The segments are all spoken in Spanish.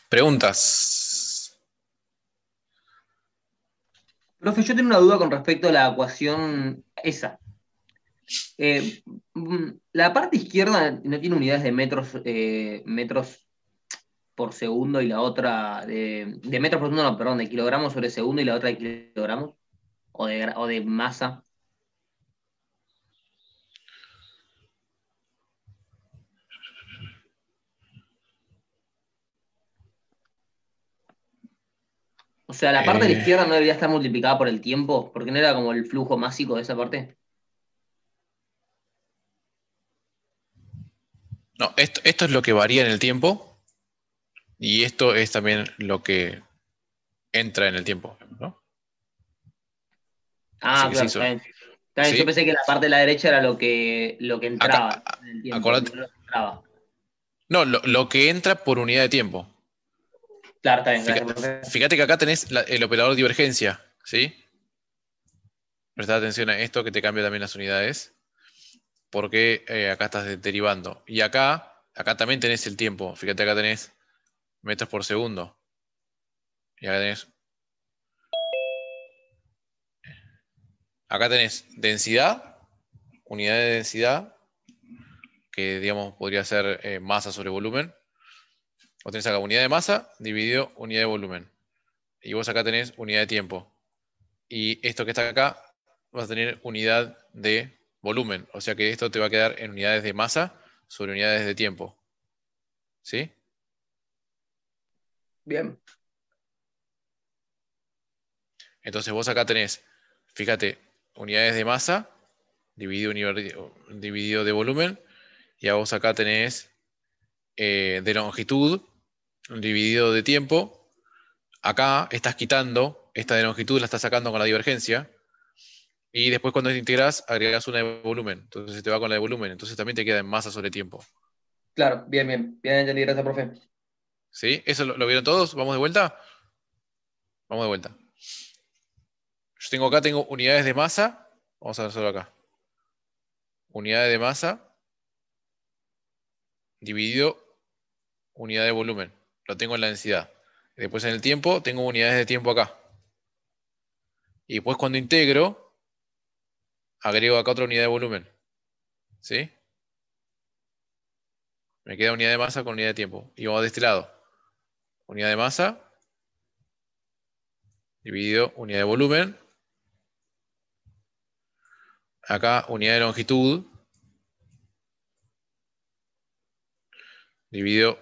Preguntas. Profe, yo tengo una duda con respecto a la ecuación esa. Eh, la parte izquierda no tiene unidades de metros, metros por segundo y la otra de metros por segundo, no, perdón, de kilogramos sobre segundo y la otra de kilogramos o de masa. O sea, la parte de la Eh, izquierda no debería estar multiplicada por el tiempo, porque no era como el flujo másico de esa parte. no, esto es lo que varía en el tiempo y esto es también lo que entra en el tiempo, ¿no? Así Ah, que claro, sí, está bien. Está bien, yo ¿sí? pensé que la parte de la derecha era lo que Acá, entraba en el tiempo, acordate, no lo que entraba. no, lo que entra por unidad de tiempo. Claro, está bien, Fíjate, gracias, profe. fíjate que acá tenés el operador divergencia, ¿sí? Presta atención a esto que te cambia también las unidades, porque acá estás derivando. Y acá también tenés el tiempo. Fíjate, acá tenés metros por segundo. Y acá tenés densidad, unidad de densidad, que digamos podría ser masa sobre volumen. Vos tenés acá unidad de masa dividido unidad de volumen. Y vos acá tenés unidad de tiempo. Y esto que está acá vas a tener unidad de volumen. O sea que esto te va a quedar en unidades de masa sobre unidades de tiempo. ¿Sí? Bien. Entonces vos acá tenés, fíjate, unidades de masa dividido de volumen. Y a vos acá tenés de longitud dividido de tiempo. Acá estás quitando esta de longitud, la estás sacando con la divergencia. Y después cuando integras, agregas una de volumen. Entonces se te va con la de volumen. Entonces también te queda en masa sobre tiempo. Claro, bien, bien. Bien entendido, gracias, profe. ¿Sí? ¿Eso lo vieron todos? ¿Vamos de vuelta? Vamos de vuelta. Yo tengo unidades de masa. Vamos a ver solo acá. Unidades de masa dividido unidad de volumen. Lo tengo en la densidad. Después en el tiempo tengo unidades de tiempo acá. Y después cuando integro, agrego acá otra unidad de volumen. ¿Sí? Me queda unidad de masa con unidad de tiempo. Y vamos de este lado. Unidad de masa dividido unidad de volumen. Acá unidad de longitud dividido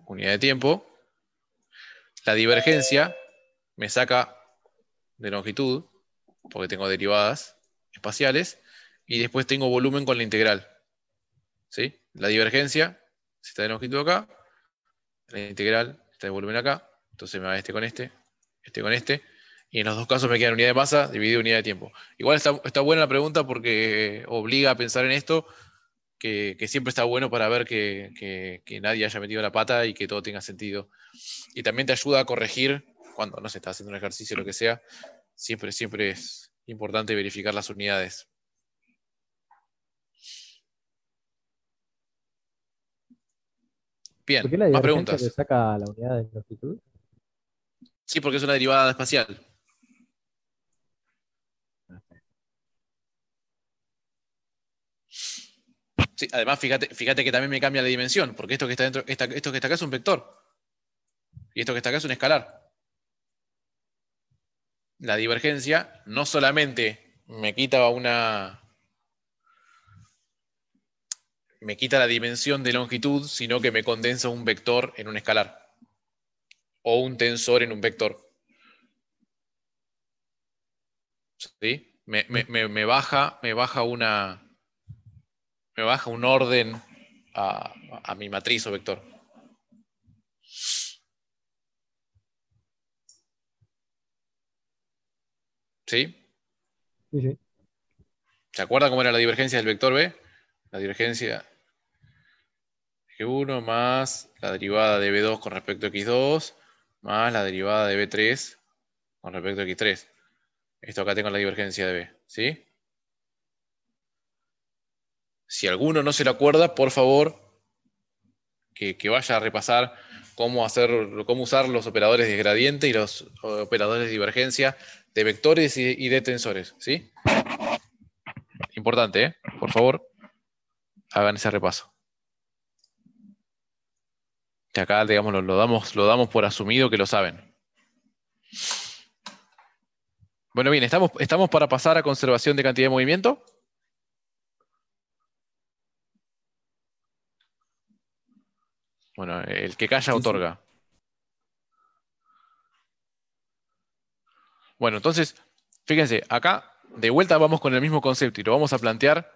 unidad de tiempo. La divergencia me saca de longitud, porque tengo derivadas espaciales. Y después tengo volumen con la integral. ¿Sí? La divergencia, si está de longitud acá, la integral está de volumen acá. Entonces me va este con este. Y en los dos casos me quedan unidad de masa dividido unidad de tiempo. Igual está buena la pregunta porque obliga a pensar en esto, que siempre está bueno para ver que nadie haya metido la pata y que todo tenga sentido. Y también te ayuda a corregir cuando no se está haciendo un ejercicio o lo que sea. Siempre es importante verificar las unidades. ¿Por Bien, qué la más divergencia te preguntas. saca la unidad de longitud? Sí, porque es una derivada espacial. Sí, además, fíjate que también me cambia la dimensión, porque esto que está dentro, esto que está acá es un vector, y esto que está acá es un escalar. La divergencia no solamente me quita la dimensión de longitud, sino que me condensa un vector en un escalar, o un tensor en un vector. ¿Sí? Me baja un orden a mi matriz o vector. ¿Sí? Sí, sí. ¿Se acuerdan cómo era la divergencia del vector B? La divergencia G1 más la derivada de B2 con respecto a X2 más la derivada de B3 con respecto a X3. Esto acá tengo la divergencia de B. ¿Sí? Si alguno no se lo acuerda, por favor, que vaya a repasar cómo usar los operadores de gradiente y los operadores de divergencia de vectores y de tensores, ¿sí? Importante, ¿eh? Por favor, hagan ese repaso. Que acá, digamos, lo damos por asumido que lo saben. Bueno, bien, ¿estamos para pasar a conservación de cantidad de movimiento? Bueno, el que calla otorga. Bueno, entonces, fíjense, acá de vuelta vamos con el mismo concepto y lo vamos a plantear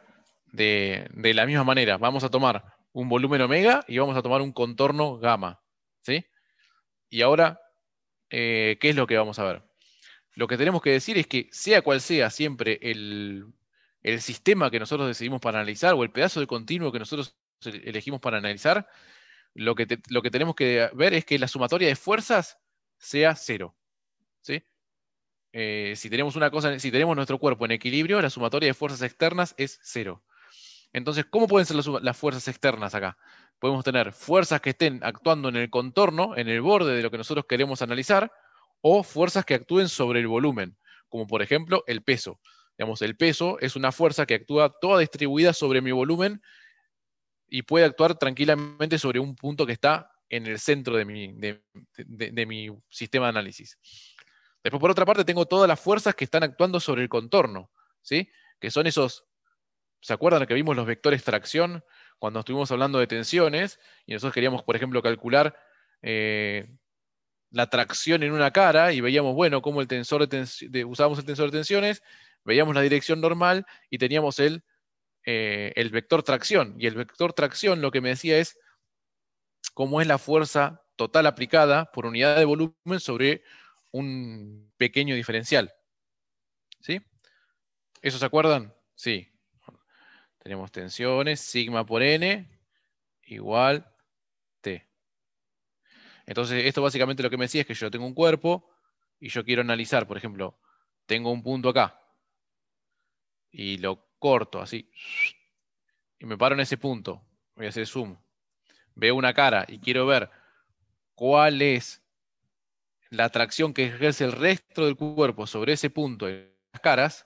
de la misma manera. Vamos a tomar un volumen omega y vamos a tomar un contorno gamma, ¿sí? Y ahora, ¿qué es lo que vamos a ver? Lo que tenemos que decir es que sea cual sea siempre el sistema que nosotros decidimos para analizar o el pedazo de continuo que nosotros elegimos para analizar, lo que tenemos que ver es que la sumatoria de fuerzas sea 0, ¿sí? Si tenemos nuestro cuerpo en equilibrio, la sumatoria de fuerzas externas es 0. Entonces, ¿cómo pueden ser las fuerzas externas acá? Podemos tener fuerzas que estén actuando en el contorno, en el borde de lo que nosotros queremos analizar, o fuerzas que actúen sobre el volumen, como por ejemplo el peso. Digamos, el peso es una fuerza que actúa toda distribuida sobre mi volumen y puede actuar tranquilamente sobre un punto que está en el centro de mi sistema de análisis. Después, por otra parte, tengo todas las fuerzas que están actuando sobre el contorno, ¿sí? Que son esos... ¿Se acuerdan que vimos los vectores tracción cuando estuvimos hablando de tensiones? Y nosotros queríamos, por ejemplo, calcular la tracción en una cara y veíamos, bueno, cómo usábamos el tensor de tensiones, veíamos la dirección normal y teníamos el vector tracción. Y el vector tracción lo que me decía es cómo es la fuerza total aplicada por unidad de volumen sobre un pequeño diferencial. ¿Sí? ¿Eso se acuerdan? Sí. Tenemos tensiones, sigma por n igual T. Entonces, esto básicamente lo que me decía es que yo tengo un cuerpo y yo quiero analizar, por ejemplo, tengo un punto acá y lo corto así y me paro en ese punto. Voy a hacer zoom. Veo una cara y quiero ver cuál es la atracción que ejerce el resto del cuerpo sobre ese punto en las caras.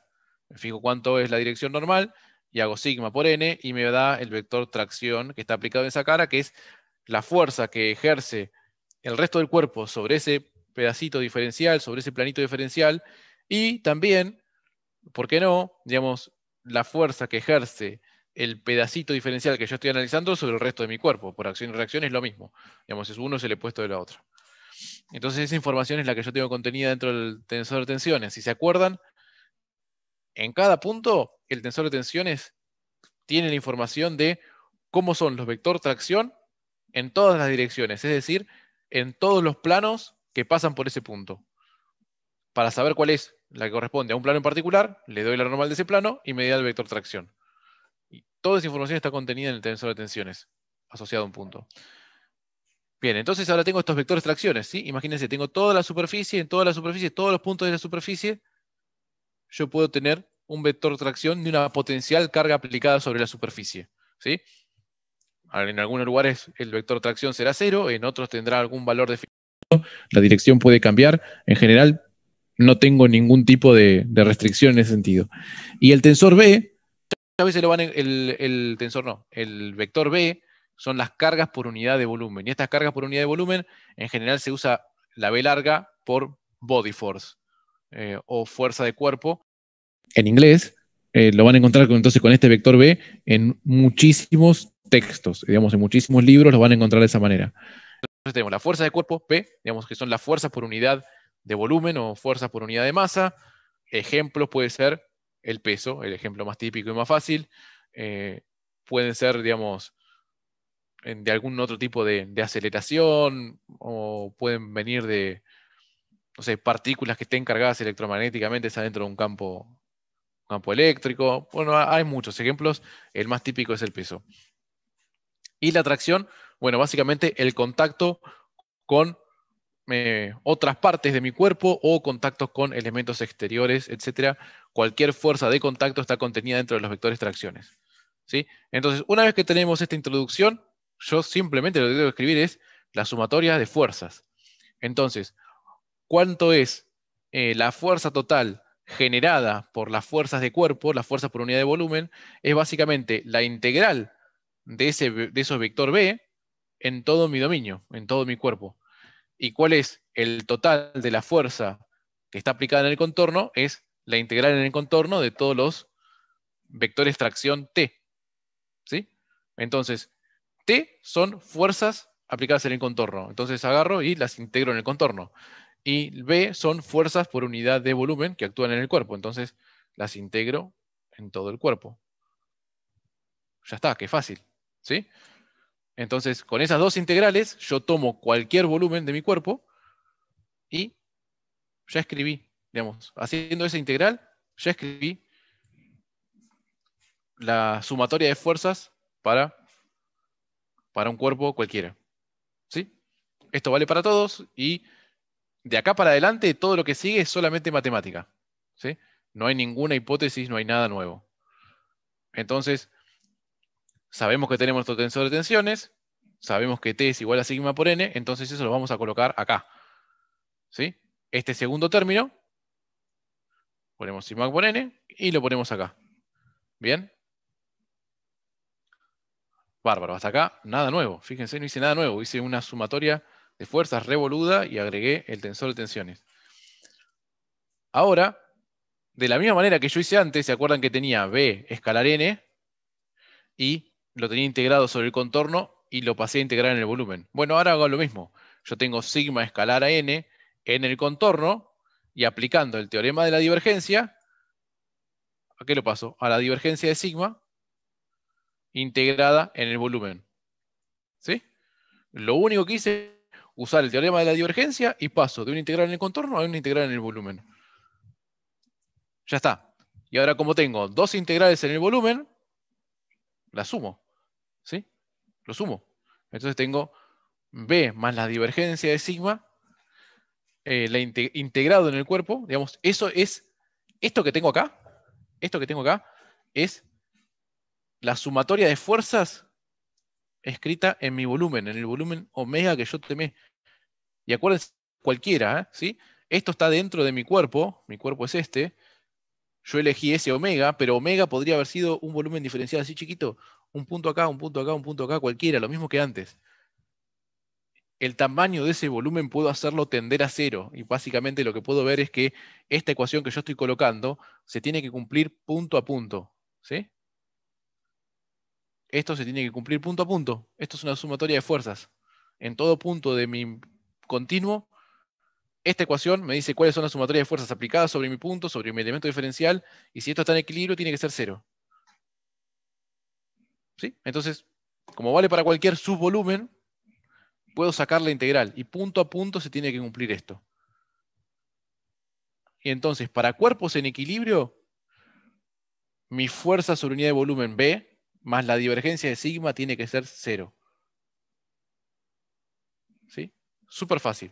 Me fijo cuánto es la dirección normal y hago sigma por n y me da el vector tracción que está aplicado en esa cara, que es la fuerza que ejerce el resto del cuerpo sobre ese pedacito diferencial, sobre ese planito diferencial, y también, ¿por qué no? Digamos, la fuerza que ejerce el pedacito diferencial que yo estoy analizando sobre el resto de mi cuerpo. Por acción y reacción es lo mismo. Digamos, es uno es el opuesto de la otra. Entonces esa información es la que yo tengo contenida dentro del tensor de tensiones. Si se acuerdan, en cada punto el tensor de tensiones tiene la información de cómo son los vector tracción en todas las direcciones, es decir, en todos los planos que pasan por ese punto. Para saber cuál es la que corresponde a un plano en particular, le doy la normal de ese plano y me da el vector tracción. Y toda esa información está contenida en el tensor de tensiones, asociado a un punto. Bien, entonces ahora tengo estos vectores tracciones, ¿sí? Imagínense, tengo toda la superficie, en toda la superficie, todos los puntos de la superficie, yo puedo tener un vector tracción de una potencial carga aplicada sobre la superficie, ¿sí? En algunos lugares el vector tracción será 0, en otros tendrá algún valor definido, la dirección puede cambiar, en general no tengo ningún tipo de restricción en ese sentido. Y el tensor B, a veces el vector B son las cargas por unidad de volumen. Y estas cargas por unidad de volumen, en general se usa la B larga por body force, o fuerza de cuerpo. En inglés lo van a encontrar entonces con este vector B en muchísimos textos, digamos, en muchísimos libros los van a encontrar de esa manera. Entonces tenemos la fuerza de cuerpo, P, digamos que son las fuerzas por unidad de volumen o fuerzas por unidad de masa. Ejemplos puede ser el peso, el ejemplo más típico y más fácil. Pueden ser, digamos, de algún otro tipo de aceleración, o pueden venir de, no sé, partículas que estén cargadas electromagnéticamente dentro de un campo eléctrico. Bueno, hay muchos ejemplos. El más típico es el peso. Y la tracción, bueno, básicamente el contacto con otras partes de mi cuerpo o contactos con elementos exteriores, etc. Cualquier fuerza de contacto está contenida dentro de los vectores tracciones, ¿sí? Entonces, una vez que tenemos esta introducción, yo simplemente lo que tengo que escribir es la sumatoria de fuerzas. Entonces, ¿cuánto es la fuerza total generada por las fuerzas de cuerpo, las fuerzas por unidad de volumen? Es básicamente la integral de esos vector B en todo mi dominio, en todo mi cuerpo. ¿Y cuál es el total de la fuerza que está aplicada en el contorno? Es la integral en el contorno de todos los vectores tracción T. ¿Sí? Entonces, T son fuerzas aplicadas en el contorno. Entonces agarro y las integro en el contorno. Y B son fuerzas por unidad de volumen que actúan en el cuerpo. Entonces las integro en todo el cuerpo. Ya está, qué fácil. ¿Sí? Entonces, con esas dos integrales, yo tomo cualquier volumen de mi cuerpo y ya escribí, digamos, haciendo esa integral, ya escribí la sumatoria de fuerzas para un cuerpo cualquiera. ¿Sí? Esto vale para todos y de acá para adelante todo lo que sigue es solamente matemática. ¿Sí? No hay ninguna hipótesis, no hay nada nuevo. Entonces, sabemos que tenemos nuestro tensor de tensiones, sabemos que T es igual a sigma por n, entonces eso lo vamos a colocar acá. ¿Sí? Este segundo término, ponemos sigma por n y lo ponemos acá. ¿Bien? Bárbaro, hasta acá nada nuevo. Fíjense, no hice nada nuevo, hice una sumatoria de fuerzas revoluda y agregué el tensor de tensiones. Ahora, de la misma manera que yo hice antes, ¿se acuerdan que tenía B escalar n? Y lo tenía integrado sobre el contorno y lo pasé a integrar en el volumen. Bueno, ahora hago lo mismo. Yo tengo sigma escalar a n en el contorno y aplicando el teorema de la divergencia, ¿a qué lo paso? A la divergencia de sigma integrada en el volumen. ¿Sí? Lo único que hice es usar el teorema de la divergencia y paso de una integral en el contorno a una integral en el volumen. Ya está. Y ahora como tengo dos integrales en el volumen, las sumo. ¿Sí? Lo sumo. Entonces tengo B más la divergencia de sigma integrado en el cuerpo. Digamos, eso es, esto que tengo acá, es la sumatoria de fuerzas escrita en mi volumen, en el volumen omega que yo tomé. Y acuérdense, cualquiera, ¿sí? Esto está dentro de mi cuerpo es este. Yo elegí ese omega, pero omega podría haber sido un volumen diferencial así chiquito, un punto acá, un punto acá, un punto acá, cualquiera, lo mismo que antes. El tamaño de ese volumen puedo hacerlo tender a cero, y básicamente lo que puedo ver es que esta ecuación que yo estoy colocando se tiene que cumplir punto a punto, ¿sí? Esto se tiene que cumplir punto a punto. Esto es una sumatoria de fuerzas. En todo punto de mi continuo, esta ecuación me dice cuáles son las sumatorias de fuerzas aplicadas sobre mi punto, sobre mi elemento diferencial, y si esto está en equilibrio, tiene que ser cero. ¿Sí? Entonces, como vale para cualquier subvolumen, puedo sacar la integral, y punto a punto se tiene que cumplir esto. Y entonces, para cuerpos en equilibrio, mi fuerza sobre unidad de volumen B más la divergencia de sigma tiene que ser cero. ¿Sí? Súper fácil.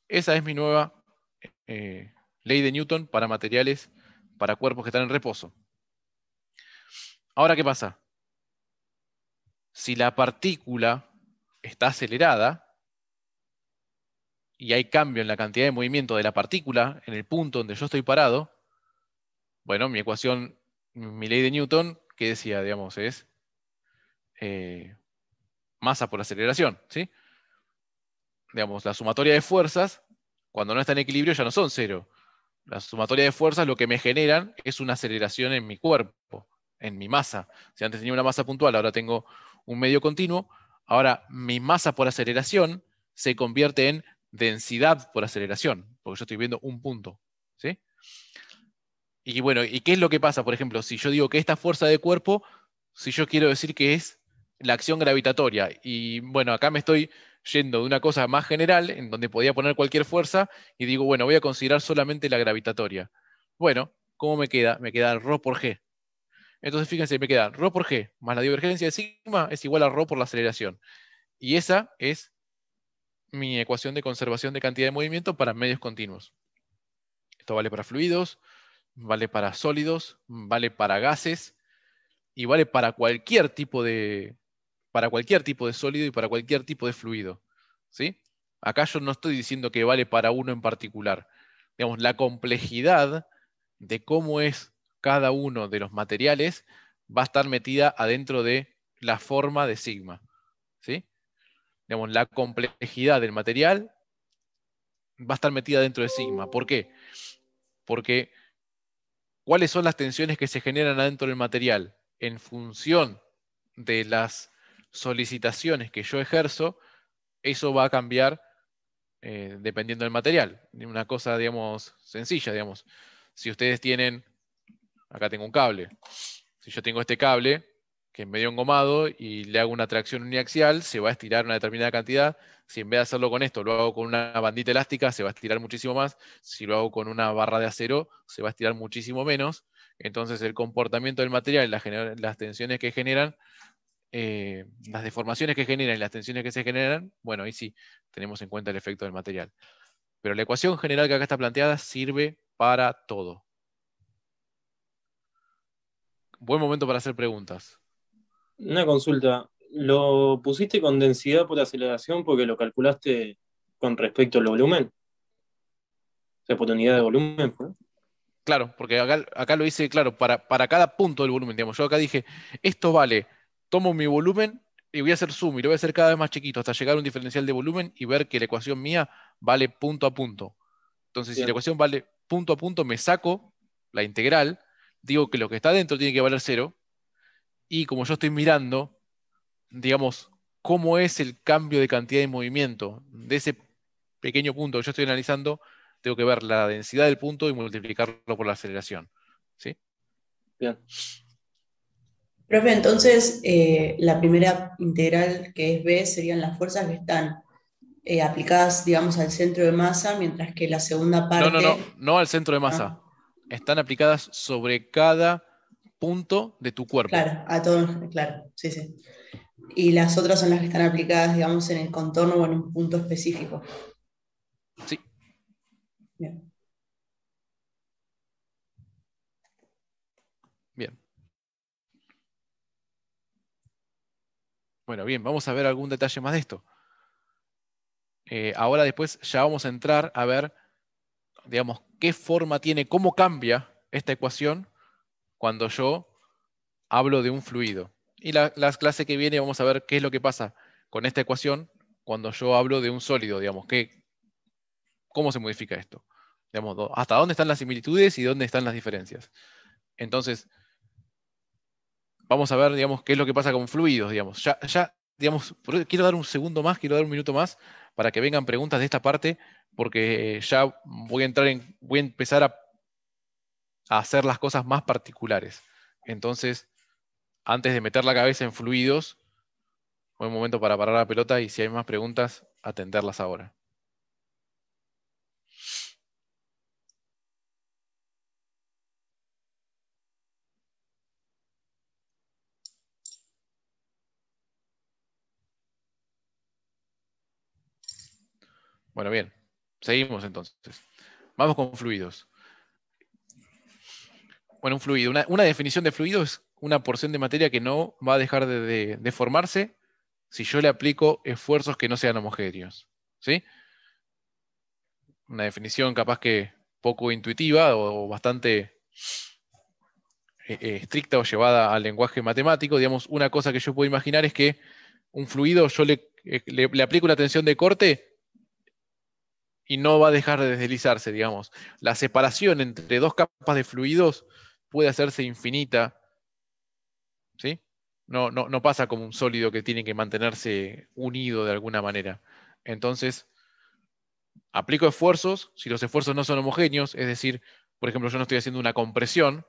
Esa es mi nueva ley de Newton para materiales, para cuerpos que están en reposo. Ahora, ¿qué pasa? Si la partícula está acelerada y hay cambio en la cantidad de movimiento de la partícula en el punto donde yo estoy parado, bueno, mi ecuación, mi ley de Newton, que decía, digamos, es masa por aceleración, ¿sí? Digamos, la sumatoria de fuerzas, cuando no está en equilibrio, ya no son cero. La sumatoria de fuerzas lo que me generan es una aceleración en mi cuerpo, en mi masa. Si antes tenía una masa puntual, ahora tengo un medio continuo. Ahora mi masa por aceleración se convierte en densidad por aceleración, porque yo estoy viendo un punto, ¿sí? Y bueno, ¿y qué es lo que pasa? Por ejemplo, si yo digo que esta fuerza de cuerpo, si yo quiero decir que es la acción gravitatoria, y bueno, acá me estoy yendo de una cosa más general, en donde podía poner cualquier fuerza, y digo, bueno, voy a considerar solamente la gravitatoria. Bueno, ¿cómo me queda? Me queda ρ por g. Entonces, fíjense, me queda ρ por g más la divergencia de sigma es igual a ρ por la aceleración. Y esa es mi ecuación de conservación de cantidad de movimiento para medios continuos. Esto vale para fluidos, vale para sólidos, vale para gases, y vale para cualquier tipo de sólido y para cualquier tipo de fluido. ¿sí? Acá yo no estoy diciendo que vale para uno en particular. Digamos, la complejidad de cómo es cada uno de los materiales va a estar metida adentro de la forma de sigma, ¿sí? Digamos, la complejidad del material va a estar metida dentro de sigma. ¿Por qué? Porque ¿cuáles son las tensiones que se generan adentro del material? En función de las solicitaciones que yo ejerzo, eso va a cambiar dependiendo del material. Una cosa, digamos, sencilla, digamos. Si ustedes tienen, acá tengo un cable. Si yo tengo este cable, que es medio engomado, y le hago una tracción uniaxial, se va a estirar una determinada cantidad. Si en vez de hacerlo con esto, lo hago con una bandita elástica, se va a estirar muchísimo más. Si lo hago con una barra de acero, se va a estirar muchísimo menos. Entonces el comportamiento del material, las tensiones que generan, las deformaciones que generan y las tensiones que se generan, bueno, ahí sí tenemos en cuenta el efecto del material. Pero la ecuación general que acá está planteada sirve para todo. Buen momento para hacer preguntas. Una consulta. ¿Lo pusiste con densidad por aceleración porque lo calculaste con respecto al volumen? O sea, por unidad de volumen, ¿fue? Claro, porque acá lo hice, claro, para cada punto del volumen, digamos. Yo acá dije, esto vale, tomo mi volumen y voy a hacer zoom y lo voy a hacer cada vez más chiquito hasta llegar a un diferencial de volumen y ver que la ecuación mía vale punto a punto. Entonces, si la Bien. ecuación vale punto a punto, me saco la integral, digo que lo que está dentro tiene que valer 0, y como yo estoy mirando, digamos, cómo es el cambio de cantidad de movimiento de ese pequeño punto que yo estoy analizando, tengo que ver la densidad del punto y multiplicarlo por la aceleración. ¿Sí? Bien. Profe, entonces la primera integral que es B serían las fuerzas que están aplicadas, digamos, al centro de masa, mientras que la segunda parte... No al centro de masa. Ah, Están aplicadas sobre cada punto de tu cuerpo. claro, a todo, claro, sí, sí. Y las otras son las que están aplicadas, digamos, en el contorno o en un punto específico. Sí. Bien. Bien. Bueno, bien, vamos a ver algún detalle más de esto. Ahora después ya vamos a entrar a ver, digamos, qué forma tiene, cómo cambia esta ecuación cuando yo hablo de un fluido. Y la clase que viene vamos a ver qué es lo que pasa con esta ecuación cuando yo hablo de un sólido, digamos, cómo se modifica esto. Digamos, hasta dónde están las similitudes y dónde están las diferencias. Entonces, vamos a ver, digamos, qué es lo que pasa con fluidos, digamos. Digamos, quiero dar un segundo más, quiero dar un minuto más para que vengan preguntas de esta parte, porque ya voy a empezar a hacer las cosas más particulares. Entonces, antes de meter la cabeza en fluidos, buen momento para parar la pelota y si hay más preguntas, atenderlas ahora. Bueno, bien. Seguimos entonces. Vamos con fluidos. Bueno, un fluido. Una definición de fluido es una porción de materia que no va a dejar de formarse si yo le aplico esfuerzos que no sean homogéneos. ¿Sí? Una definición capaz que poco intuitiva o bastante estricta o llevada al lenguaje matemático. Digamos, una cosa que yo puedo imaginar es que un fluido yo le aplico una tensión de corte y no va a dejar de deslizarse, digamos. La separación entre dos capas de fluidos puede hacerse infinita, ¿sí? No pasa como un sólido que tiene que mantenerse unido de alguna manera. Entonces, aplico esfuerzos, si los esfuerzos no son homogéneos, es decir, por ejemplo, yo no estoy haciendo una compresión,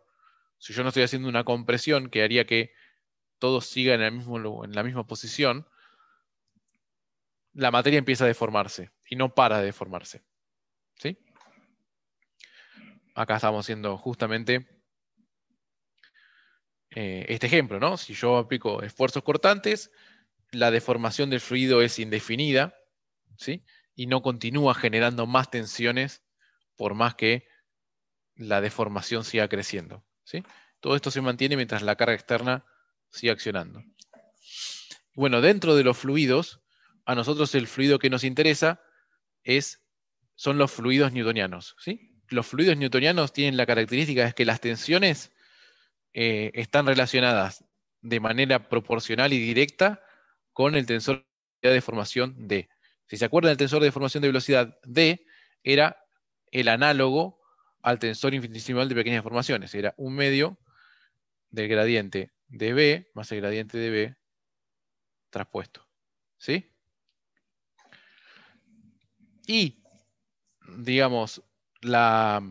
si yo no estoy haciendo una compresión que haría que todo siga en la misma posición, la materia empieza a deformarse y no para de deformarse. ¿Sí? Acá estamos haciendo justamente este ejemplo, ¿no? Si yo aplico esfuerzos cortantes, la deformación del fluido es indefinida, ¿sí? Y no continúa generando más tensiones por más que la deformación siga creciendo, ¿sí? Todo esto se mantiene mientras la carga externa siga accionando. Bueno, dentro de los fluidos a nosotros el fluido que nos interesa son los fluidos newtonianos, ¿sí? Los fluidos newtonianos tienen la característica de que las tensiones están relacionadas de manera proporcional y directa con el tensor de deformación D. Si se acuerdan, el tensor de deformación de velocidad D era el análogo al tensor infinitesimal de pequeñas deformaciones. Era 1/2 del gradiente de B más el gradiente de B traspuesto. ¿Sí? Y, digamos, la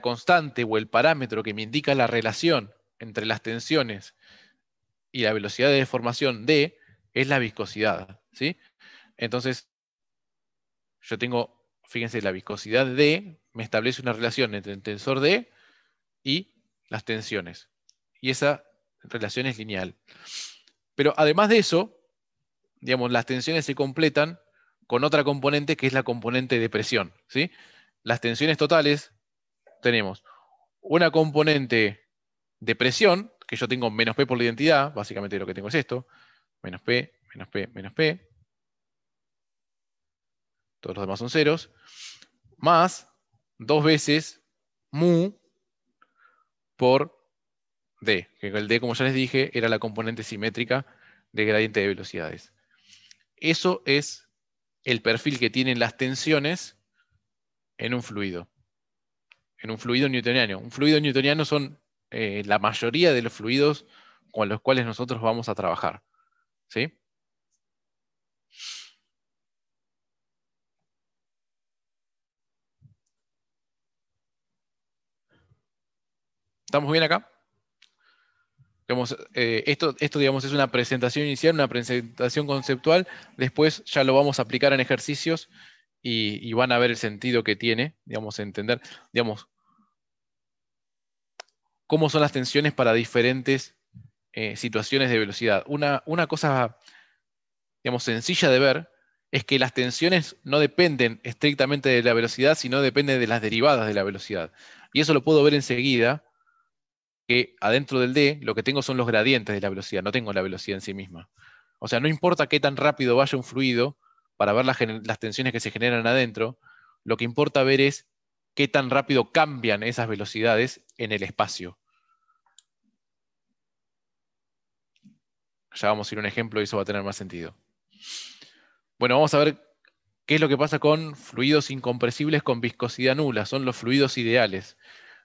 constante o el parámetro que me indica la relación entre las tensiones y la velocidad de deformación D es la viscosidad, ¿sí? Entonces, yo tengo, fíjense, la viscosidad D me establece una relación entre el tensor D y las tensiones. Y esa relación es lineal. Pero además de eso, digamos, las tensiones se completan con otra componente que es la componente de presión, ¿sí? Las tensiones totales tenemos una componente de presión, que yo tengo menos P por la identidad, básicamente lo que tengo es esto, menos P, menos P, menos P, todos los demás son ceros, más 2 veces mu por D, que el D, como ya les dije, era la componente simétrica del gradiente de velocidades. Eso es el perfil que tienen las tensiones en un fluido newtoniano. Un fluido newtoniano son la mayoría de los fluidos con los cuales nosotros vamos a trabajar. ¿Sí? ¿Estamos bien acá? Digamos, esto, digamos, es una presentación inicial, una presentación conceptual. Después ya lo vamos a aplicar en ejercicios y van a ver el sentido que tiene, digamos, entender, digamos, cómo son las tensiones para diferentes situaciones de velocidad. Una cosa, digamos, sencilla de ver es que las tensiones no dependen estrictamente de la velocidad, sino dependen de las derivadas de la velocidad. Y eso lo puedo ver enseguida, que adentro del D lo que tengo son los gradientes de la velocidad, no tengo la velocidad en sí misma. O sea, no importa qué tan rápido vaya un fluido para ver las tensiones que se generan adentro, lo que importa ver es qué tan rápido cambian esas velocidades en el espacio. Ya vamos a ir a un ejemplo y eso va a tener más sentido. Bueno, vamos a ver qué es lo que pasa con fluidos incompresibles con viscosidad nula. Son los fluidos ideales.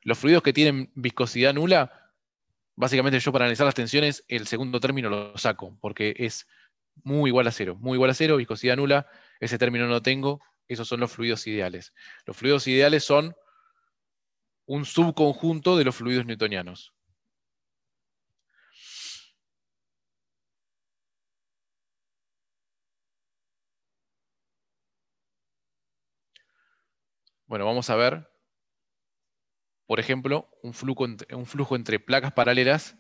Los fluidos que tienen viscosidad nula, básicamente yo para analizar las tensiones, el segundo término lo saco, porque es muy igual a cero. Muy igual a cero, viscosidad nula, ese término no lo tengo. Esos son los fluidos ideales. Los fluidos ideales son un subconjunto de los fluidos newtonianos. Bueno, vamos a ver, por ejemplo, un flujo entre placas paralelas.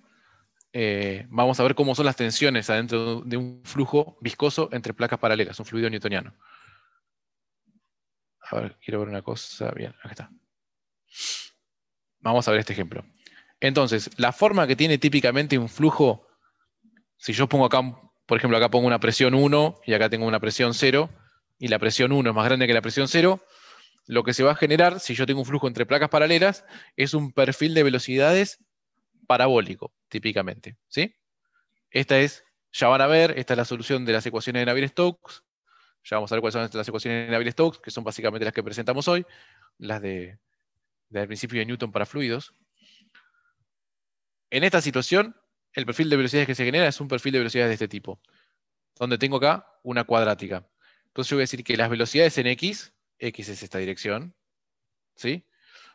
Vamos a ver cómo son las tensiones adentro de un flujo viscoso entre placas paralelas, un fluido newtoniano. A ver, quiero ver una cosa. Bien, acá está. Vamos a ver este ejemplo. Entonces, la forma que tiene típicamente un flujo, si yo pongo acá, por ejemplo, acá pongo una presión 1 y acá tengo una presión 0, y la presión 1 es más grande que la presión 0, lo que se va a generar, si yo tengo un flujo entre placas paralelas, es un perfil de velocidades parabólico, típicamente. ¿Sí? Ya van a ver, esta es la solución de las ecuaciones de Navier-Stokes. Ya vamos a ver cuáles son las ecuaciones de Navier-Stokes, que son básicamente las que presentamos hoy, las del principio de Newton para fluidos. En esta situación, el perfil de velocidades que se genera es un perfil de velocidades de este tipo, donde tengo acá una cuadrática. Entonces yo voy a decir que las velocidades en x es esta dirección, ¿sí?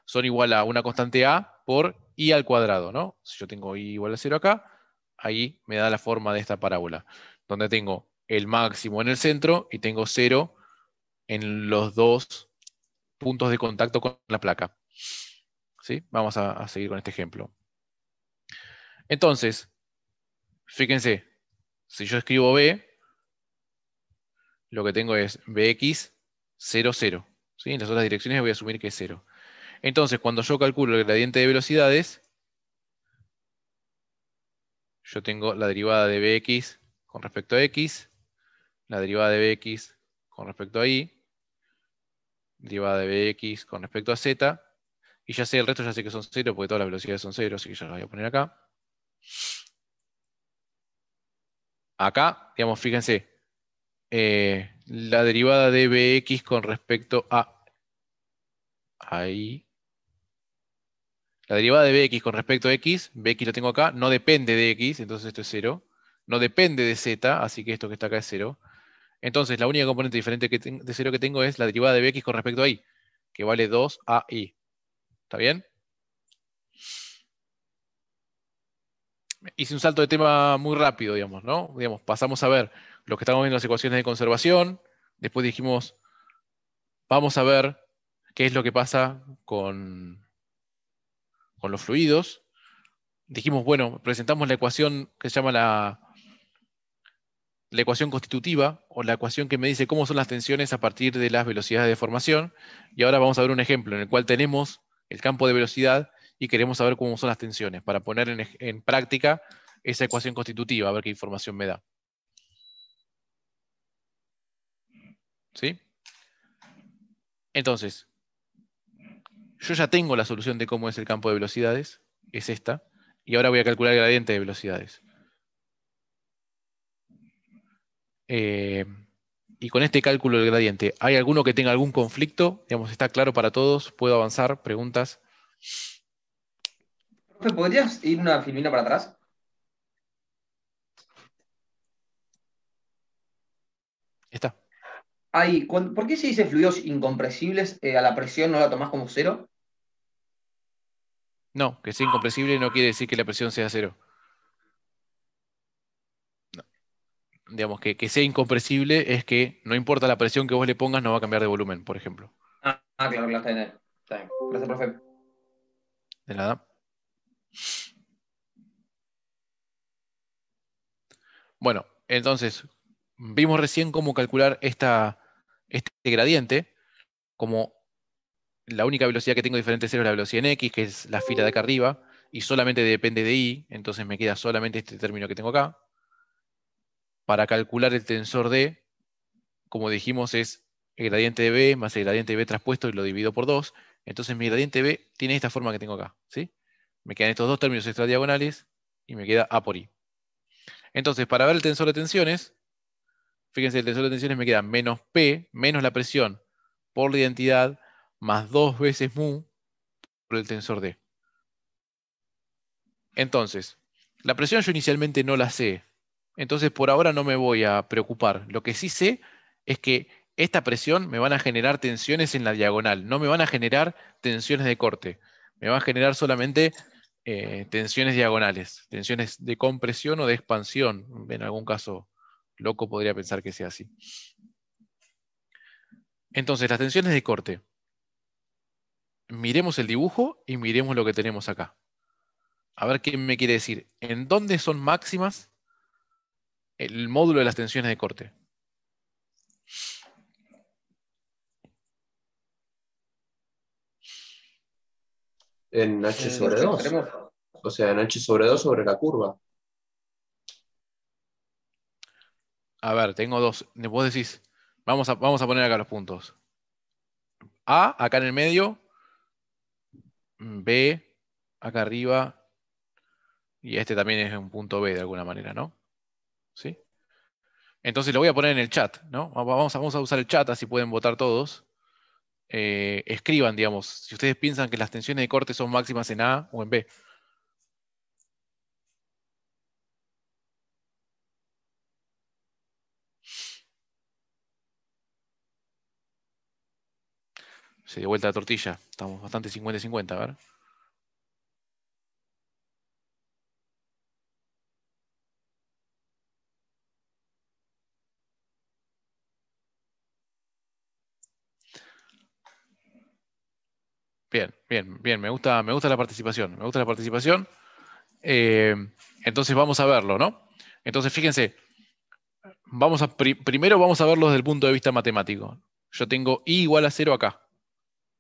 Son igual a una constante a por i al cuadrado, ¿no? Si yo tengo i igual a 0 acá, ahí me da la forma de esta parábola, donde tengo el máximo en el centro y tengo 0 en los dos puntos de contacto con la placa. ¿Sí? Vamos a seguir con este ejemplo. Entonces, fíjense, si yo escribo B, lo que tengo es Bx 0, 0. ¿Sí? En las otras direcciones voy a asumir que es 0. Entonces, cuando yo calculo el gradiente de velocidades, yo tengo la derivada de Bx con respecto a x, la derivada de Bx con respecto a y, derivada de Bx con respecto a z, y ya sé, el resto ya sé que son 0, porque todas las velocidades son 0, así que ya lo voy a poner acá. Acá, digamos, fíjense, la derivada de Bx con respecto a ahí. La derivada de Bx con respecto a x, Bx lo tengo acá, no depende de x, entonces esto es 0. No depende de z, así que esto que está acá es 0. Entonces la única componente diferente de 0 que tengo es la derivada de Bx con respecto a y, que vale 2ai. ¿Está bien? Hice un salto de tema muy rápido, digamos, ¿no? Digamos, pasamos a ver lo que estamos viendo en las ecuaciones de conservación, después dijimos, vamos a ver qué es lo que pasa con los fluidos. Dijimos, bueno, presentamos la ecuación que se llama la ecuación constitutiva, o la ecuación que me dice cómo son las tensiones a partir de las velocidades de formación. Y ahora vamos a ver un ejemplo en el cual tenemos el campo de velocidad y queremos saber cómo son las tensiones, para poner en práctica esa ecuación constitutiva, a ver qué información me da. ¿Sí? Entonces, yo ya tengo la solución de cómo es el campo de velocidades, es esta, y ahora voy a calcular el gradiente de velocidades. Y con este cálculo del gradiente, ¿hay alguno que tenga algún conflicto? Digamos, ¿está claro para todos? ¿Puedo avanzar? ¿Preguntas? Profe, ¿podrías ir una filmina para atrás? Está. ¿Por qué se dice fluidos incompresibles a la presión no la tomás como 0? No, que sea incompresible no quiere decir que la presión sea 0. No. Digamos, que sea incompresible es que no importa la presión que vos le pongas, no va a cambiar de volumen, por ejemplo. Claro, está bien. Está bien. Gracias, profe. De nada. Bueno, entonces, vimos recién cómo calcular este gradiente, como la única velocidad que tengo diferente de 0 es la velocidad en x, que es la fila de acá arriba, y solamente depende de y, entonces me queda solamente este término que tengo acá. Para calcular el tensor D, como dijimos, es el gradiente de B más el gradiente de B traspuesto y lo divido por 2. Entonces mi gradiente B tiene esta forma que tengo acá, ¿sí? Me quedan estos dos términos extradiagonales y me queda A por I. Entonces, para ver el tensor de tensiones, fíjense, el tensor de tensiones me queda menos P, menos la presión por la identidad, más 2 veces mu por el tensor D. Entonces, la presión yo inicialmente no la sé. Entonces, por ahora no me voy a preocupar. Lo que sí sé es que esta presión me van a generar tensiones en la diagonal. No me van a generar tensiones de corte. Me van a generar solamente tensiones diagonales. Tensiones de compresión o de expansión. En algún caso loco podría pensar que sea así. Entonces, las tensiones de corte. Miremos el dibujo y miremos lo que tenemos acá. A ver qué me quiere decir. ¿En dónde son máximas el módulo de las tensiones de corte? En H Los sobre 2. extremos. O sea, en H sobre 2 sobre la curva. A ver, tengo dos. Vos decís, vamos a poner acá los puntos. A, acá en el medio. B, acá arriba. Y este también es un punto B de alguna manera, ¿no? ¿Sí? Entonces lo voy a poner en el chat, ¿no? Vamos a usar el chat, así pueden votar todos. Escriban, digamos, si ustedes piensan que las tensiones de corte son máximas en A o en B. Se dio vuelta la tortilla. Estamos bastante 50-50, a ver. Bien, bien, bien. Me gusta la participación. Me gusta la participación. Entonces vamos a verlo, ¿no? Entonces fíjense, primero vamos a verlo desde el punto de vista matemático. Yo tengo i igual a 0 acá,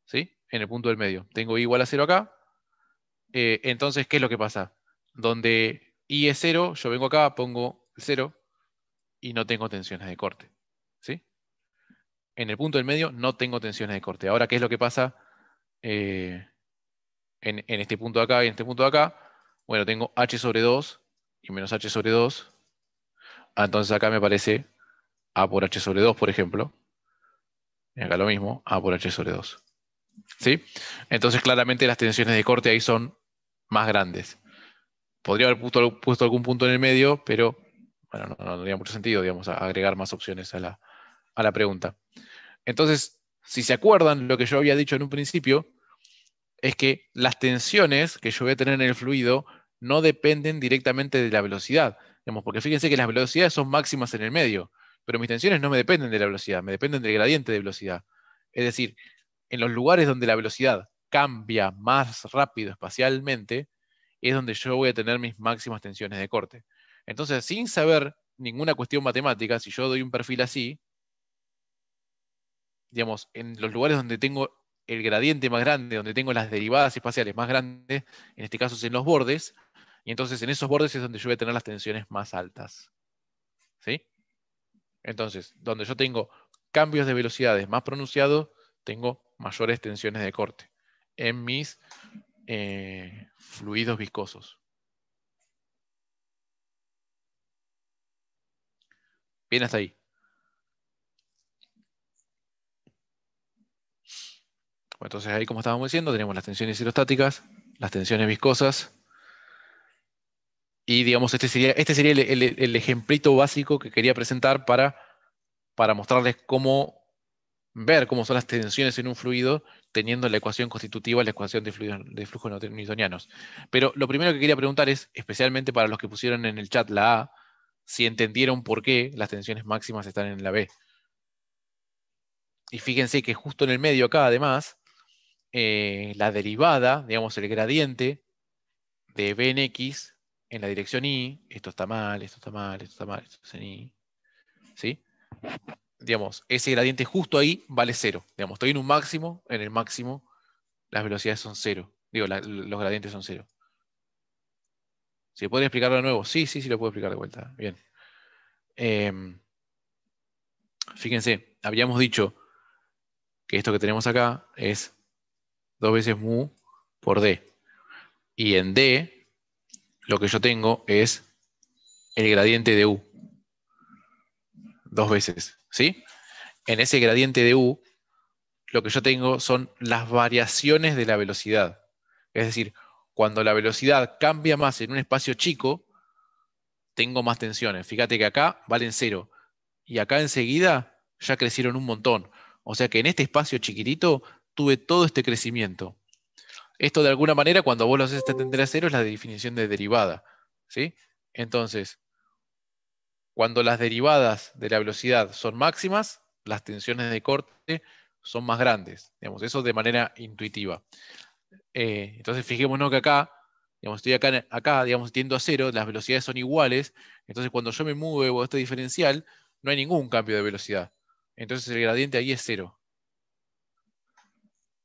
¿sí? En el punto del medio. Tengo i igual a 0 acá. Entonces, ¿qué es lo que pasa? Donde i es 0, yo vengo acá, pongo 0 y no tengo tensiones de corte. En el punto del medio no tengo tensiones de corte. Ahora, ¿qué es lo que pasa en este punto de acá y en este punto de acá? Bueno, tengo H sobre 2 y menos H sobre 2. Entonces acá me aparece A por H sobre 2, por ejemplo. Y acá lo mismo, A por H sobre 2. ¿Sí? Entonces claramente las tensiones de corte ahí son más grandes. Podría haber puesto algún punto en el medio, pero bueno, no tendría mucho sentido, digamos, agregar más opciones a la pregunta. Entonces, si se acuerdan, lo que yo había dicho en un principio es que las tensiones que yo voy a tener en el fluido no dependen directamente de la velocidad. Digamos, porque fíjense que las velocidades son máximas en el medio, pero mis tensiones no me dependen de la velocidad, me dependen del gradiente de velocidad. Es decir, en los lugares donde la velocidad cambia más rápido espacialmente, es donde yo voy a tener mis máximas tensiones de corte. Entonces, sin saber ninguna cuestión matemática, si yo doy un perfil así, digamos, en los lugares donde tengo el gradiente más grande, donde tengo las derivadas espaciales más grandes, en este caso es en los bordes, y entonces en esos bordes es donde yo voy a tener las tensiones más altas. ¿Sí? Entonces, donde yo tengo cambios de velocidades más pronunciados, tengo mayores tensiones de corte en mis fluidos viscosos. Bien hasta ahí. Bueno, entonces ahí, como estábamos diciendo, tenemos las tensiones hidrostáticas, las tensiones viscosas, y digamos, este sería el ejemplito básico que quería presentar para mostrarles cómo ver cómo son las tensiones en un fluido teniendo la ecuación constitutiva, la ecuación de flujos newtonianos. Pero lo primero que quería preguntar es, especialmente para los que pusieron en el chat la A, si entendieron por qué las tensiones máximas están en la B. Y fíjense que justo en el medio acá, además, la derivada, digamos, el gradiente de B en X en la dirección Y, esto está mal, esto está mal, esto está mal, esto es en Y, ¿sí? Digamos, ese gradiente justo ahí vale 0. Digamos, estoy en un máximo, en el máximo las velocidades son 0. Digo, los gradientes son 0. ¿Se puede explicarlo de nuevo? Sí, lo puedo explicar de vuelta. Bien. Fíjense, habíamos dicho que esto que tenemos acá es 2 veces mu por D. Y en D, lo que yo tengo es el gradiente de U. 2 veces, ¿sí? En ese gradiente de U, lo que yo tengo son las variaciones de la velocidad. Es decir, cuando la velocidad cambia más en un espacio chico, tengo más tensiones. Fíjate que acá valen 0. Y acá enseguida ya crecieron un montón. O sea que en este espacio chiquitito tuve todo este crecimiento. Esto de alguna manera, cuando vos lo haces tender a 0, es la definición de derivada. ¿Sí? Entonces, cuando las derivadas de la velocidad son máximas, las tensiones de corte son más grandes. Digamos, eso de manera intuitiva. Entonces, fijémonos que acá, digamos, estoy acá, digamos, tiendo a 0, las velocidades son iguales. Entonces, cuando yo me muevo este diferencial, no hay ningún cambio de velocidad. Entonces, el gradiente ahí es 0.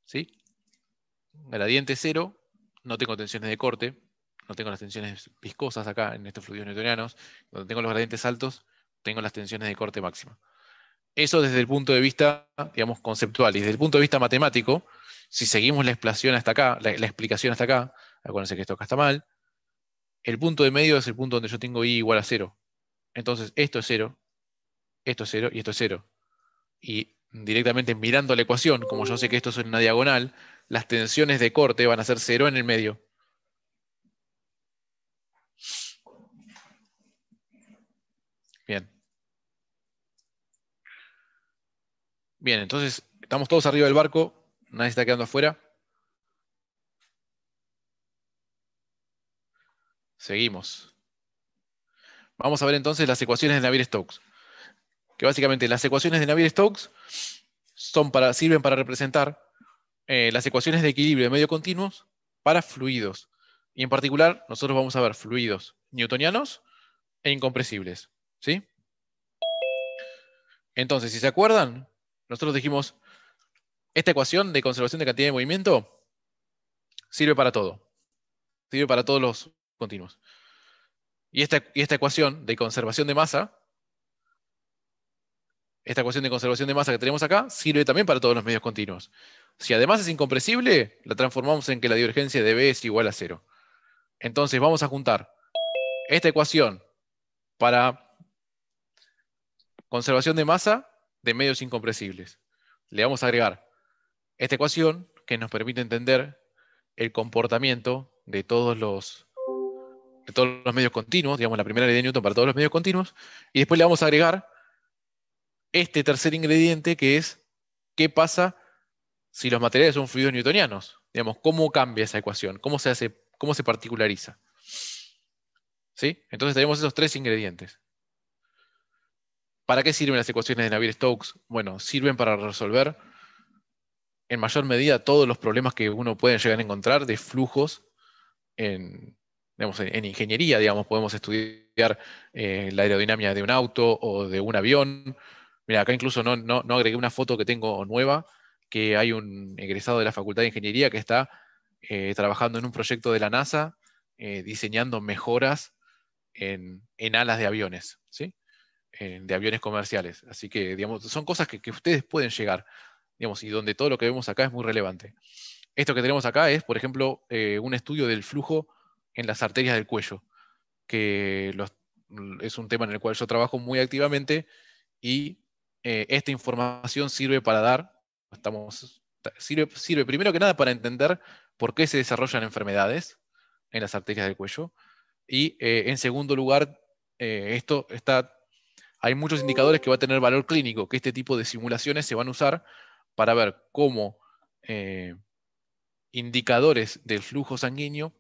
¿Sí? Gradiente 0, no tengo tensiones de corte, no tengo las tensiones viscosas acá en estos fluidos newtonianos. Donde tengo los gradientes altos, tengo las tensiones de corte máxima. Eso desde el punto de vista, digamos, conceptual. Y desde el punto de vista matemático, si seguimos la explicación hasta acá, acuérdense que esto acá está mal, el punto de medio es el punto donde yo tengo I igual a 0. Entonces, esto es 0, esto es 0 y esto es 0. Y directamente mirando la ecuación, como yo sé que esto es una diagonal, las tensiones de corte van a ser 0 en el medio. Bien. Bien, entonces estamos todos arriba del barco, nadie está quedando afuera. Seguimos. Vamos a ver entonces las ecuaciones de Navier-Stokes. Que básicamente las ecuaciones de Navier-Stokes sirven para representar las ecuaciones de equilibrio de medio continuos para fluidos. Y en particular, nosotros vamos a ver fluidos newtonianos e incompresibles. ¿Sí? Entonces, si se acuerdan, nosotros dijimos, esta ecuación de conservación de cantidad de movimiento sirve para todo. Sirve para todos los continuos. Y esta ecuación de conservación de masa esta ecuación de conservación de masa que tenemos acá sirve también para todos los medios continuos. Si además es incompresible, la transformamos en que la divergencia de B es igual a 0. Entonces vamos a juntar esta ecuación para conservación de masa de medios incompresibles. Le vamos a agregar esta ecuación que nos permite entender el comportamiento de todos los medios continuos, digamos la primera ley de Newton para todos los medios continuos, y después le vamos a agregar este tercer ingrediente que es qué pasa si los materiales son fluidos newtonianos. Digamos, cómo cambia esa ecuación, cómo se particulariza. ¿Sí? Entonces tenemos esos tres ingredientes. ¿Para qué sirven las ecuaciones de Navier-Stokes? Bueno, sirven para resolver en mayor medida todos los problemas que uno puede llegar a encontrar de flujos en ingeniería. Digamos, podemos estudiar la aerodinámica de un auto o de un avión. Mira, acá incluso no agregué una foto que tengo nueva, que hay un egresado de la Facultad de Ingeniería que está trabajando en un proyecto de la NASA, diseñando mejoras en alas de aviones, ¿sí? De aviones comerciales. Así que, digamos, son cosas que ustedes pueden llegar, digamos, y donde todo lo que vemos acá es muy relevante. Esto que tenemos acá es, por ejemplo, un estudio del flujo en las arterias del cuello, que es un tema en el cual yo trabajo muy activamente, y esta información sirve para sirve primero que nada para entender por qué se desarrollan enfermedades en las arterias del cuello, y en segundo lugar, hay muchos indicadores que va a tener valor clínico, que este tipo de simulaciones se van a usar para ver cómo indicadores del flujo sanguíneo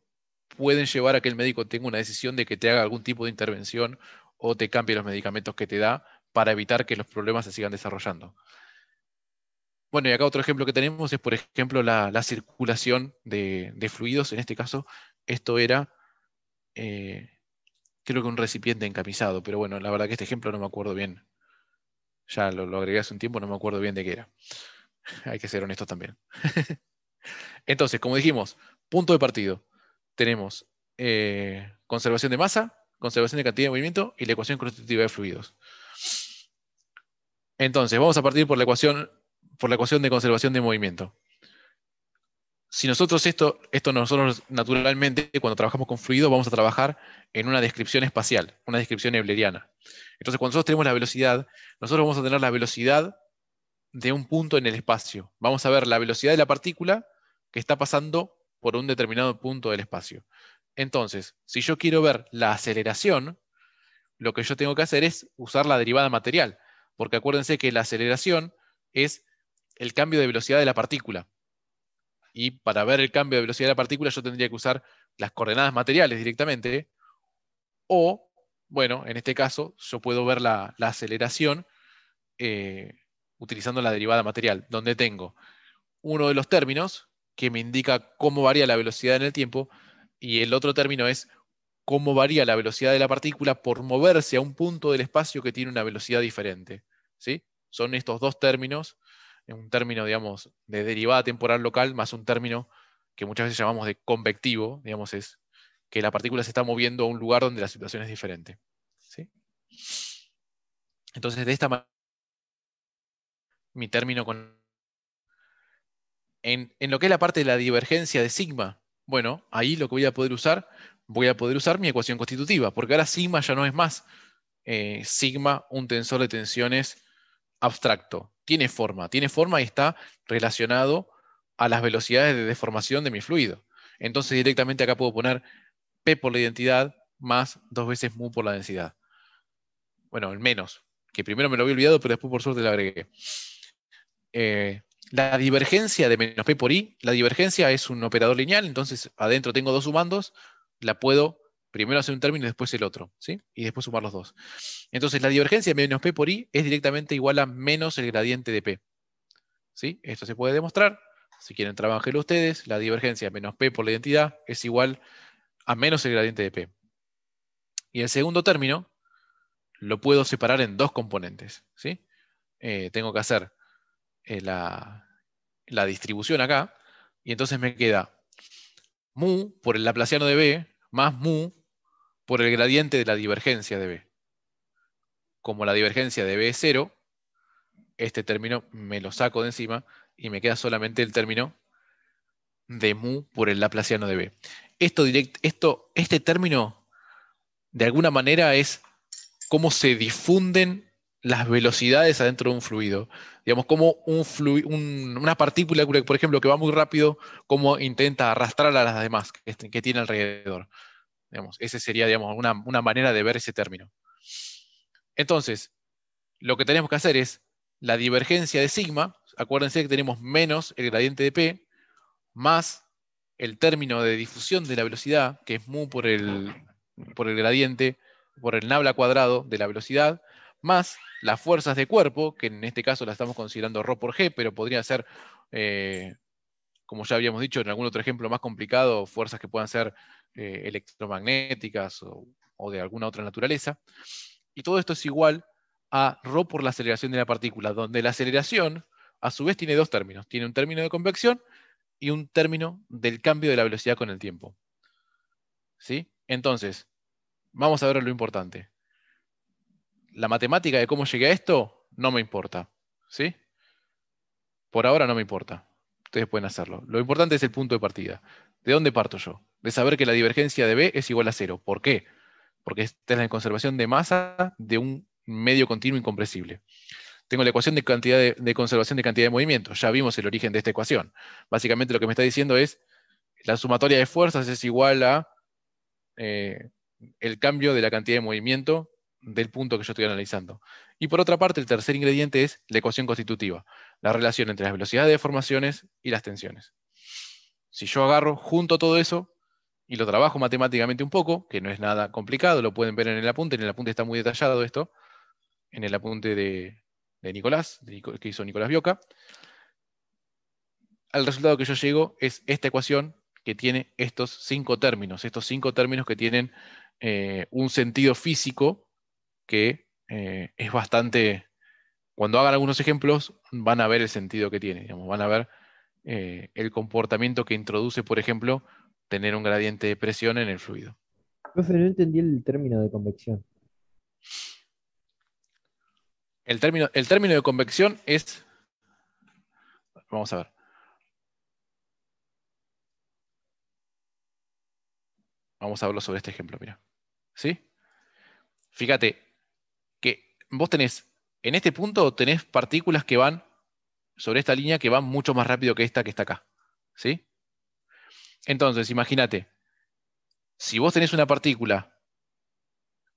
pueden llevar a que el médico tenga una decisión de que te haga algún tipo de intervención o te cambie los medicamentos que te da para evitar que los problemas se sigan desarrollando. Bueno, y acá otro ejemplo que tenemos es, por ejemplo, la circulación de fluidos. En este caso, esto era, creo que un recipiente encamisado, pero bueno, la verdad que este ejemplo no me acuerdo bien. Ya lo agregué hace un tiempo, no me acuerdo bien de qué era. Hay que ser honestos también. Entonces, como dijimos, punto de partido. Tenemos conservación de masa, conservación de cantidad de movimiento y la ecuación constitutiva de fluidos. Entonces, vamos a partir por la ecuación de conservación de movimiento. Si nosotros nosotros naturalmente, cuando trabajamos con fluidos, vamos a trabajar en una descripción espacial, una descripción euleriana. Entonces, cuando nosotros tenemos la velocidad, nosotros vamos a tener la velocidad de un punto en el espacio. Vamos a ver la velocidad de la partícula que está pasando por un determinado punto del espacio. Entonces, si yo quiero ver la aceleración, lo que yo tengo que hacer es usar la derivada material, porque acuérdense que la aceleración es el cambio de velocidad de la partícula. Y para ver el cambio de velocidad de la partícula yo tendría que usar las coordenadas materiales directamente, o, bueno, en este caso, yo puedo ver la aceleración utilizando la derivada material, donde tengo uno de los términos que me indica cómo varía la velocidad en el tiempo, y el otro término es cómo varía la velocidad de la partícula por moverse a un punto del espacio que tiene una velocidad diferente. ¿Sí? Son estos dos términos, un término, digamos, de derivada temporal local, más un término que muchas veces llamamos de convectivo, digamos, es que la partícula se está moviendo a un lugar donde la situación es diferente. ¿Sí? Entonces, de esta manera, mi término en lo que es la parte de la divergencia de sigma, bueno, ahí lo que voy a poder usar mi ecuación constitutiva, porque ahora sigma ya no es más sigma un tensor de tensiones abstracto. Tiene forma y está relacionado a las velocidades de deformación de mi fluido. Entonces directamente acá puedo poner P por la identidad más 2 veces mu por la densidad. Bueno, el menos, que primero me lo había olvidado, pero después por suerte lo agregué. La divergencia de menos P por I, la divergencia es un operador lineal, entonces adentro tengo dos sumandos, la puedo primero hacer un término y después el otro, ¿sí? Y después sumar los dos. Entonces la divergencia de menos P por I es directamente igual a menos el gradiente de P. ¿Sí? Esto se puede demostrar. Si quieren, trabajenlo ustedes. La divergencia de menos P por la identidad es igual a menos el gradiente de P. Y el segundo término lo puedo separar en dos componentes, ¿sí? Tengo que hacer la distribución acá, y entonces me queda mu por el laplaciano de B más mu por el gradiente de la divergencia de B. Como la divergencia de B es 0, este término me lo saco de encima y me queda solamente el término de mu por el laplaciano de b. Este término, de alguna manera, es cómo se difunden las velocidades adentro de un fluido. Digamos, como una partícula, por ejemplo, que va muy rápido, cómo intenta arrastrar a las demás que tiene alrededor. Digamos, ese sería, digamos, una manera de ver ese término. Entonces, lo que tenemos que hacer es la divergencia de sigma. Acuérdense que tenemos menos el gradiente de P, más el término de difusión de la velocidad, que es mu por el gradiente, por el nabla cuadrado de la velocidad, más las fuerzas de cuerpo, que en este caso la estamos considerando ρ por g, pero podría ser, como ya habíamos dicho en algún otro ejemplo más complicado, fuerzas que puedan ser electromagnéticas o de alguna otra naturaleza. Y todo esto es igual a ρ por la aceleración de la partícula, donde la aceleración a su vez tiene dos términos. Tiene un término de convección y un término del cambio de la velocidad con el tiempo. ¿Sí? Entonces, vamos a ver lo importante. La matemática de cómo llegué a esto no me importa. ¿Sí? Por ahora no me importa. Ustedes pueden hacerlo. Lo importante es el punto de partida. ¿De dónde parto yo? De saber que la divergencia de B es igual a 0. ¿Por qué? Porque esta es la conservación de masa de un medio continuo incompresible. Tengo la ecuación de conservación de cantidad de movimiento. Ya vimos el origen de esta ecuación. Básicamente lo que me está diciendo es la sumatoria de fuerzas es igual a el cambio de la cantidad de movimiento del punto que yo estoy analizando. Y por otra parte, el tercer ingrediente es la ecuación constitutiva, la relación entre las velocidades de deformaciones y las tensiones. Si yo agarro, junto todo eso y lo trabajo matemáticamente un poco, que no es nada complicado, lo pueden ver en el apunte está muy detallado esto, en el apunte de Nicolás, que hizo Nicolás Bioca. Al resultado que yo llego es esta ecuación que tiene estos cinco términos que tienen un sentido físico que es bastante... Cuando hagan algunos ejemplos van a ver el sentido que tiene, digamos, van a ver el comportamiento que introduce, por ejemplo, tener un gradiente de presión en el fluido. Profe, no entendí el término de convección. El término de convección es... Vamos a ver. Vamos a verlo sobre este ejemplo, mira. ¿Sí? Fíjate que vos tenés, en este punto tenés partículas que van sobre esta línea que van mucho más rápido que esta acá. ¿Sí? Entonces, imagínate, si vos tenés una partícula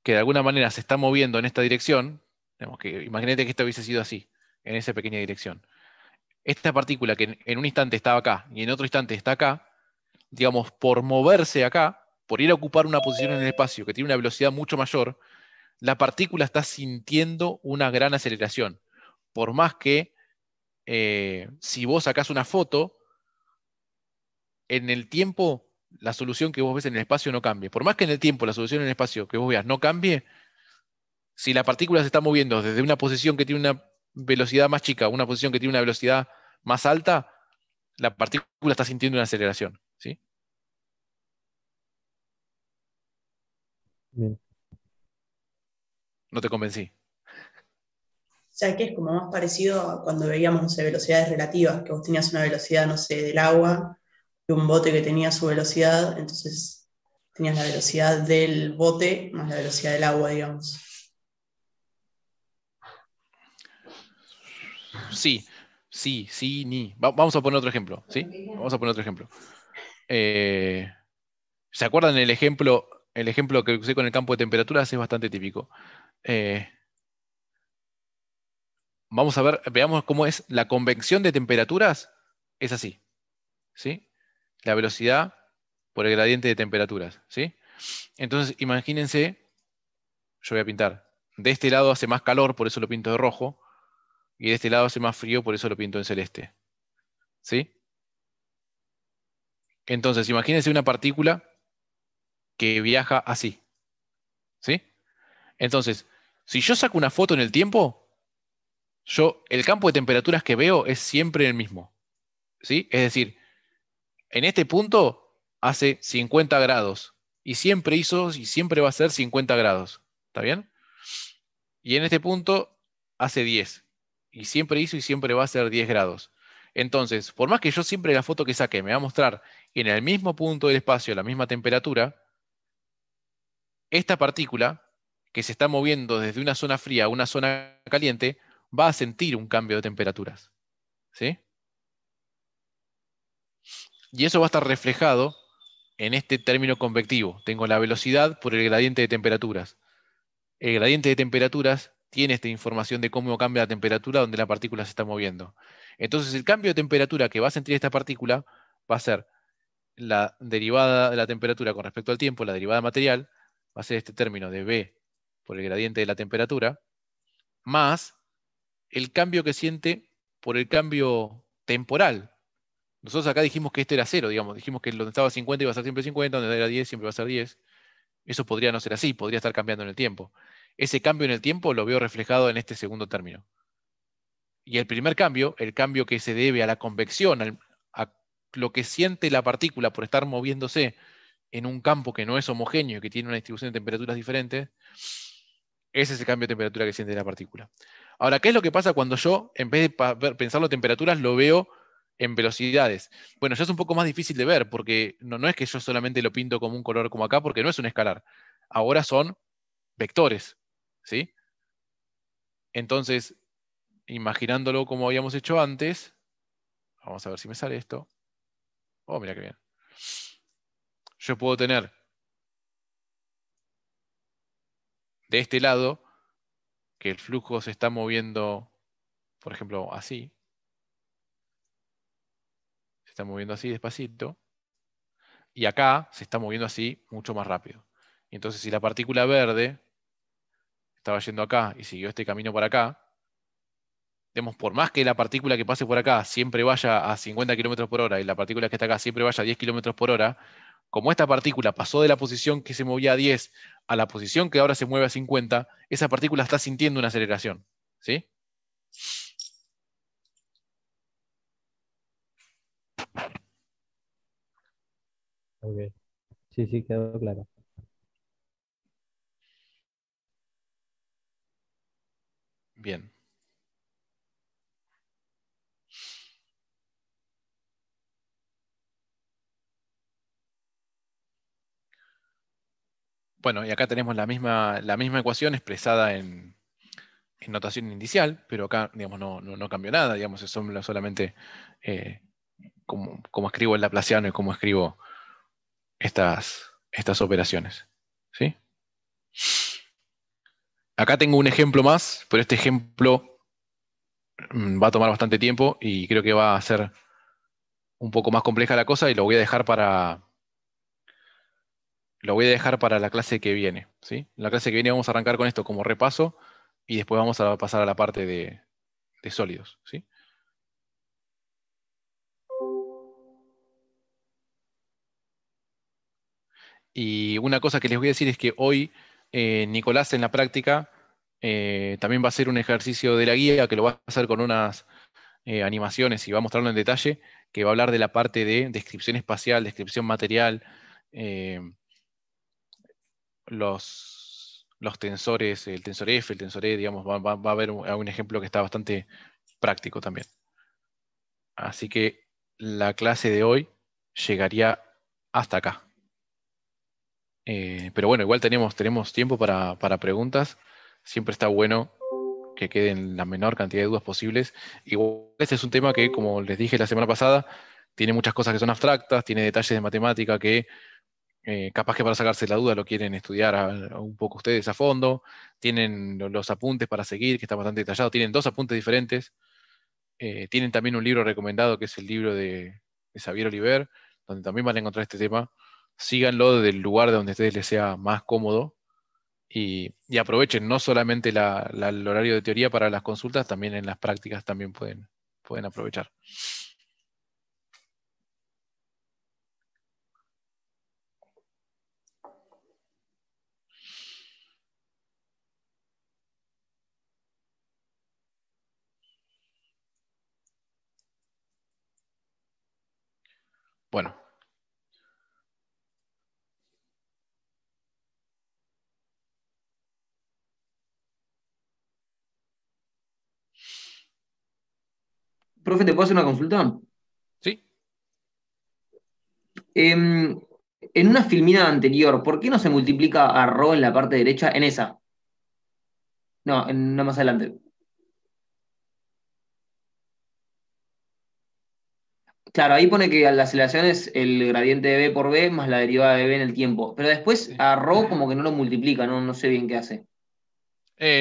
que de alguna manera se está moviendo en esta dirección, imagínate que esto hubiese sido así, en esa pequeña dirección. Esta partícula que en un instante estaba acá y en otro instante está acá, digamos, por moverse acá, por ir a ocupar una posición en el espacio que tiene una velocidad mucho mayor, la partícula está sintiendo una gran aceleración. Por más que si vos sacás una foto, en el tiempo la solución que vos ves en el espacio no cambie. Por más que en el tiempo la solución en el espacio que vos veas no cambie, si la partícula se está moviendo desde una posición que tiene una velocidad más chica a una posición que tiene una velocidad más alta, la partícula está sintiendo una aceleración. ¿Sí? Bien. No te convencí. O sea, que es como más parecido a cuando veíamos, no sé, velocidades relativas, que vos tenías una velocidad, no sé, del agua, y un bote que tenía su velocidad, entonces tenías la velocidad del bote más la velocidad del agua, digamos. Sí, ni. Vamos a poner otro ejemplo, ¿sí? Vamos a poner otro ejemplo. ¿Se acuerdan el ejemplo que usé con el campo de temperaturas? Es bastante típico. Vamos a ver, veamos cómo es la convección de temperaturas. Es así, ¿sí? La velocidad por el gradiente de temperaturas, ¿sí? Entonces, imagínense, yo voy a pintar. De este lado hace más calor, por eso lo pinto de rojo. Y de este lado hace más frío, por eso lo pinto en celeste. ¿Sí? Entonces, imagínense una partícula que viaja así. ¿Sí? Entonces, si yo saco una foto en el tiempo, el campo de temperaturas que veo es siempre el mismo. ¿Sí? Es decir, en este punto hace 50 grados. Y siempre va a ser 50 grados. ¿Está bien? Y en este punto hace 10. y siempre hizo y siempre va a ser 10 grados. Entonces, por más que yo siempre la foto que saque me va a mostrar en el mismo punto del espacio la misma temperatura, esta partícula que se está moviendo desde una zona fría a una zona caliente va a sentir un cambio de temperaturas. ¿Sí? Y eso va a estar reflejado en este término convectivo. Tengo la velocidad por el gradiente de temperaturas. El gradiente de temperaturas tiene esta información de cómo cambia la temperatura donde la partícula se está moviendo. Entonces el cambio de temperatura que va a sentir esta partícula va a ser la derivada de la temperatura con respecto al tiempo, la derivada material, va a ser este término de V por el gradiente de la temperatura, más el cambio que siente por el cambio temporal. Nosotros acá dijimos que esto era cero, digamos, dijimos que donde estaba 50 iba a ser siempre 50, donde era 10 siempre va a ser 10. Eso podría no ser así, podría estar cambiando en el tiempo. Ese cambio en el tiempo lo veo reflejado en este segundo término. Y el primer cambio, el cambio que se debe a la convección, a lo que siente la partícula por estar moviéndose en un campo que no es homogéneo y que tiene una distribución de temperaturas diferentes, ese es el cambio de temperatura que siente la partícula. Ahora, ¿qué es lo que pasa cuando yo, en vez de pensarlo en temperaturas, lo veo en velocidades? Bueno, ya es un poco más difícil de ver, porque no es que yo solamente lo pinto como un color como acá, porque no es un escalar. Ahora son vectores, ¿sí? Entonces, imaginándolo como habíamos hecho antes, vamos a ver si me sale esto. Oh, mira qué bien. Yo puedo tener de este lado que el flujo se está moviendo, por ejemplo, así. Se está moviendo así despacito. Y acá se está moviendo así mucho más rápido. Y entonces, si la partícula verde estaba yendo acá y siguió este camino por acá, digamos, por más que la partícula que pase por acá siempre vaya a 50 km por hora y la partícula que está acá siempre vaya a 10 km por hora, como esta partícula pasó de la posición que se movía a 10 a la posición que ahora se mueve a 50, esa partícula está sintiendo una aceleración. ¿Sí? Ok. Sí, sí, quedó claro. Bien. Bueno, y acá tenemos la misma ecuación expresada en notación indicial, pero acá, digamos, no cambió nada, digamos, es solamente como escribo el laplaciano y cómo escribo estas operaciones. ¿Sí? Acá tengo un ejemplo más, pero este ejemplo va a tomar bastante tiempo y creo que va a ser un poco más compleja la cosa y lo voy a dejar para la clase que viene. ¿Sí? En la clase que viene vamos a arrancar con esto como repaso y después vamos a pasar a la parte de sólidos. ¿Sí? Y una cosa que les voy a decir es que hoy Nicolás en la práctica también va a hacer un ejercicio de la guía que lo va a hacer con unas animaciones y va a mostrarlo en detalle, que va a hablar de la parte de descripción espacial, descripción material, eh, los tensores, el tensor F, el tensor E, digamos, va a haber un ejemplo que está bastante práctico también. Así que la clase de hoy llegaría hasta acá. Pero bueno, igual tenemos tiempo para preguntas. Siempre está bueno que queden la menor cantidad de dudas posibles. Igual este es un tema que, como les dije la semana pasada, tiene muchas cosas que son abstractas, tiene detalles de matemática que capaz que para sacarse la duda lo quieren estudiar un poco ustedes a fondo. Tienen los apuntes para seguir, que está bastante detallado. Tienen dos apuntes diferentes. Tienen también un libro recomendado, que es el libro de Xavier Oliver, donde también van a encontrar este tema. Síganlo del lugar de donde a ustedes les sea más cómodo y aprovechen no solamente el horario de teoría para las consultas, también en las prácticas también pueden aprovechar. Bueno, Profe, ¿te puedo hacer una consulta? ¿Sí? En una filmina anterior, ¿por qué no se multiplica a Ro en la parte derecha? En esa. No, en una más adelante. Claro, ahí pone que la aceleración es el gradiente de B por B más la derivada de B en el tiempo. Pero después Sí. a Rho como que no lo multiplica, no sé bien qué hace.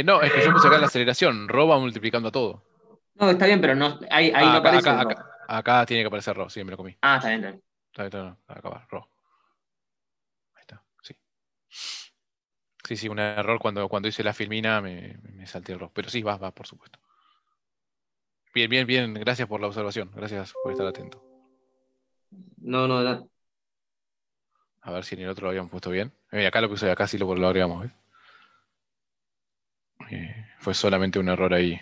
No, es que yo puse acá la aceleración. Rho va multiplicando a todo. No, está bien, pero no, ahí Ah, no acá, aparece el acá, Rho. acá tiene que aparecer Rho. Sí, me lo comí. Ah, está bien, está bien. Está bien, acá va, Rho. Ahí está, sí. Sí, un error cuando hice la filmina me salté el Rho. Pero sí, va, por supuesto. Bien. Gracias por la observación. Gracias por estar atento. No. A ver si en el otro lo habíamos puesto bien. Acá lo puse, acá sí lo agregamos. ¿Ves? Fue solamente un error ahí.